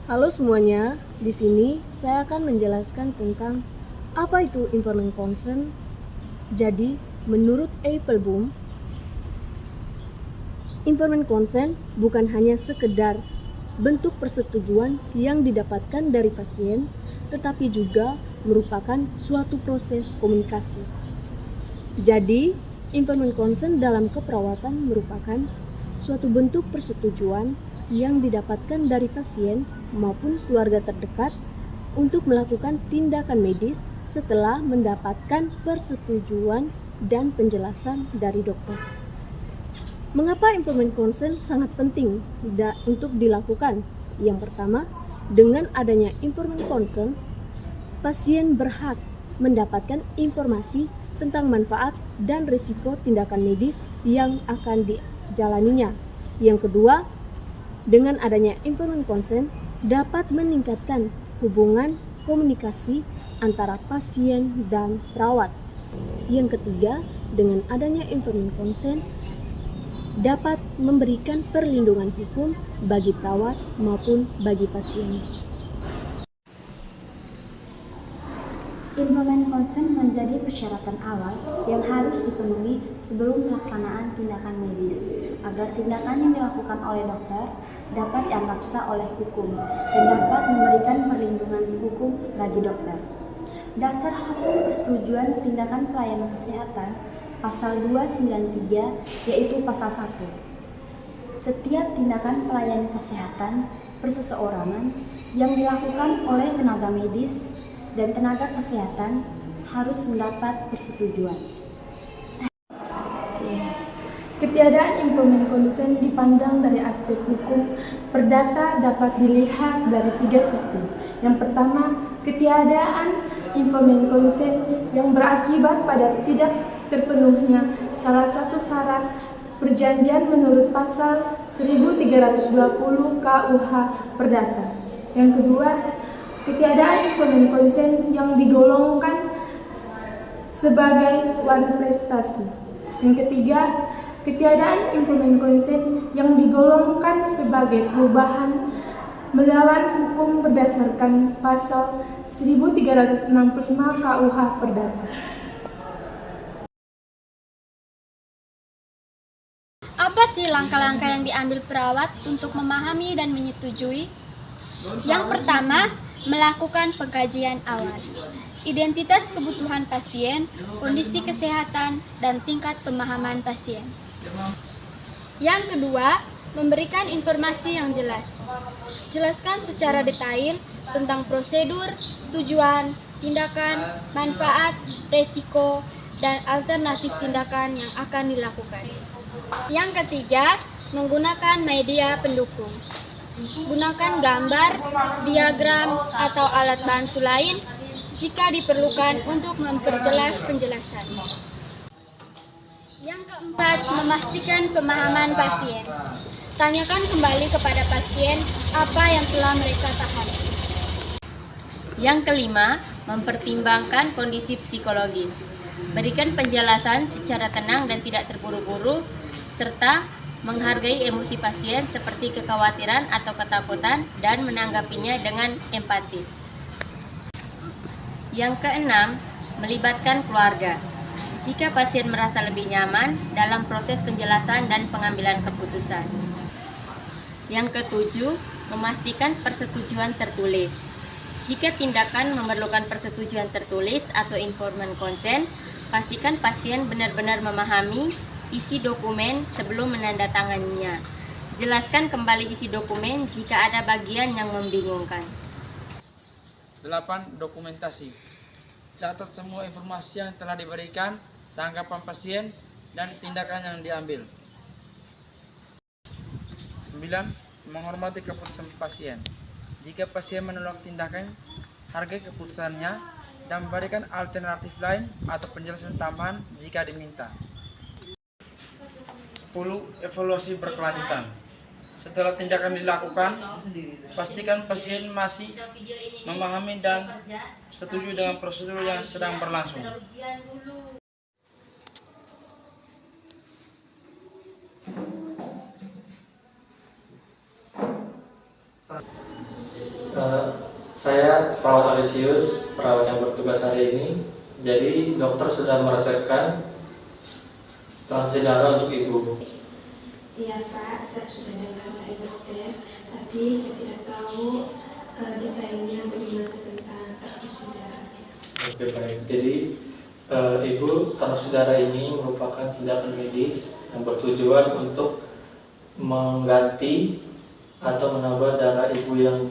Halo semuanya, di sini saya akan menjelaskan tentang apa itu informed consent. Jadi, menurut Applebaum, informed consent bukan hanya sekedar bentuk persetujuan yang didapatkan dari pasien, tetapi juga merupakan suatu proses komunikasi. Jadi, informed consent dalam keperawatan merupakan suatu bentuk persetujuan yang didapatkan dari pasien maupun keluarga terdekat untuk melakukan tindakan medis setelah mendapatkan persetujuan dan penjelasan dari dokter. Mengapa informed consent sangat penting untuk dilakukan? Yang pertama, dengan adanya informed consent, pasien berhak mendapatkan informasi tentang manfaat dan risiko tindakan medis yang akan dijalaninya. Yang kedua, dengan adanya informed consent dapat meningkatkan hubungan komunikasi antara pasien dan perawat. Yang ketiga, dengan adanya informed consent dapat memberikan perlindungan hukum bagi perawat maupun bagi pasien. Informed consent menjadi persyaratan awal yang harus dipenuhi sebelum pelaksanaan tindakan medis, agar tindakan yang dilakukan oleh dokter dapat dianggap sah oleh hukum dan dapat memberikan perlindungan hukum bagi dokter. Dasar hukum persetujuan tindakan pelayanan kesehatan Pasal 293 yaitu Pasal 1. Setiap tindakan pelayanan kesehatan perseseorangan yang dilakukan oleh tenaga medis dan tenaga kesehatan harus mendapat persetujuan. Ketiadaan informed consent dipandang dari aspek hukum perdata dapat dilihat dari 3 sisi. Yang pertama, ketiadaan informed consent yang berakibat pada tidak terpenuhnya salah satu syarat perjanjian menurut pasal 1320 KUH Perdata. Yang kedua, ketiadaan informed consent yang digolongkan sebagai one prestasi. Yang ketiga, ketiadaan informed consent yang digolongkan sebagai perubahan melawan hukum berdasarkan pasal 1365 KUH Perdata. Apa sih langkah-langkah yang diambil perawat untuk memahami dan menyetujui? Yang pertama, melakukan pengkajian awal. Identitas kebutuhan pasien, kondisi kesehatan, dan tingkat pemahaman pasien. Yang kedua, memberikan informasi yang jelas. Jelaskan secara detail tentang prosedur, tujuan, tindakan, manfaat, resiko, dan alternatif tindakan yang akan dilakukan. Yang ketiga, menggunakan media pendukung. Gunakan gambar, diagram, atau alat bantu lain jika diperlukan untuk memperjelas penjelasan. Yang keempat, memastikan pemahaman pasien. Tanyakan kembali kepada pasien apa yang telah mereka pahami. Yang kelima, mempertimbangkan kondisi psikologis. Berikan penjelasan secara tenang dan tidak terburu-buru, serta menghargai emosi pasien seperti kekhawatiran atau ketakutan dan menanggapinya dengan empati. Yang keenam, melibatkan keluarga. Jika pasien merasa lebih nyaman dalam proses penjelasan dan pengambilan keputusan. Yang ketujuh, memastikan persetujuan tertulis. Jika tindakan memerlukan persetujuan tertulis atau informed consent, pastikan pasien benar-benar memahami isi dokumen sebelum menandatanganinya. Jelaskan kembali isi dokumen jika ada bagian yang membingungkan. 8. Dokumentasi. Catat semua informasi yang telah diberikan, tanggapan pasien, dan tindakan yang diambil. 9. Menghormati keputusan pasien. Jika pasien menolak tindakan, hargai keputusannya dan berikan alternatif lain atau penjelasan tambahan jika diminta. 10. Evaluasi berkelanjutan. Setelah tindakan dilakukan, pastikan pasien masih memahami dan setuju dengan prosedur yang sedang berlangsung. Saya perawat Alesius, perawat yang bertugas hari ini. Jadi dokter sudah meresepkan transfusi darah untuk ibu. Iya Pak, saya sudah dengar dari dokter, tapi saya tidak tahu detailnya bagaimana tentang transfusi darah. Oke baik. Jadi ibu, transfusi darah ini merupakan tindakan medis yang bertujuan untuk mengganti atau menambah darah ibu yang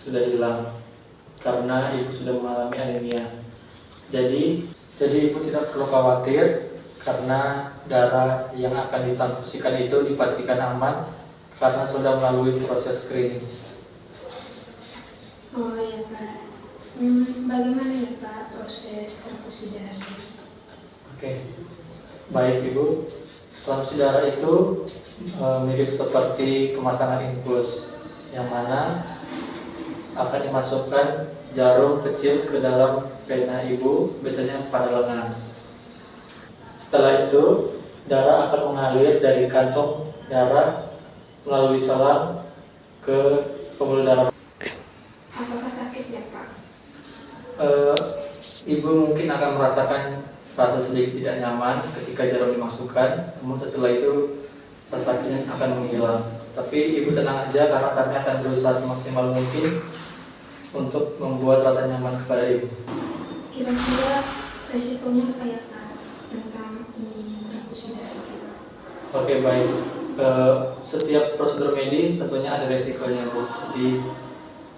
sudah hilang karena ibu sudah mengalami anemia. Jadi ibu tidak perlu khawatir karena darah yang akan ditransfusikan itu dipastikan aman karena sudah melalui proses screening. Oh ya Pak, bagaimana ya Pak proses transfusi darah? Oke, baik ibu. Transfusi darah itu mirip seperti pemasangan infus, yang mana akan dimasukkan jarum kecil ke dalam vena ibu, biasanya pada lengan. Setelah itu, darah akan mengalir dari kantong darah melalui selang ke pembuluh darah. Apakah sakit ya Pak? Ibu mungkin akan merasakan rasa sedikit tidak nyaman ketika jarum dimasukkan, namun setelah itu rasa sakitnya akan menghilang. Tapi ibu tenang aja karena kami akan berusaha semaksimal mungkin untuk membuat rasa nyaman kepada ibu. Kira-kira resikonya apa ya Pak tentang transfusi darah? Oke baik. Setiap prosedur medis tentunya ada resikonya Bu. Jadi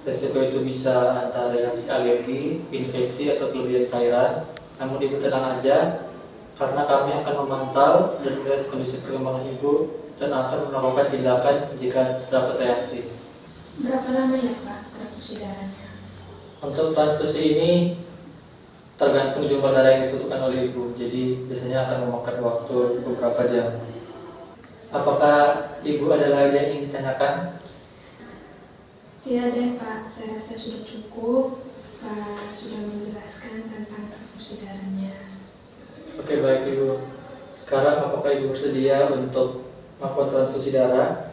resiko itu bisa antara reaksi alergi, infeksi atau kelebihan cairan. Namun ibu tenang aja karena kami akan memantau dan melihat kondisi perkembangan ibu dan akan melakukan tindakan jika terdapat reaksi. Berapa lama ya Pak transfusi darahnya? Untuk transfusi ini tergantung jumlah darah yang dibutuhkan oleh ibu, jadi biasanya akan memakan waktu beberapa jam. Apakah ibu ada lagi yang ingin ditanyakan? Tidak ada Pak, saya rasa sudah cukup. Pak sudah menjelaskan tentang transfusi darahnya. Oke baik ibu. Sekarang apakah ibu bersedia untuk melakukan transfusi darah?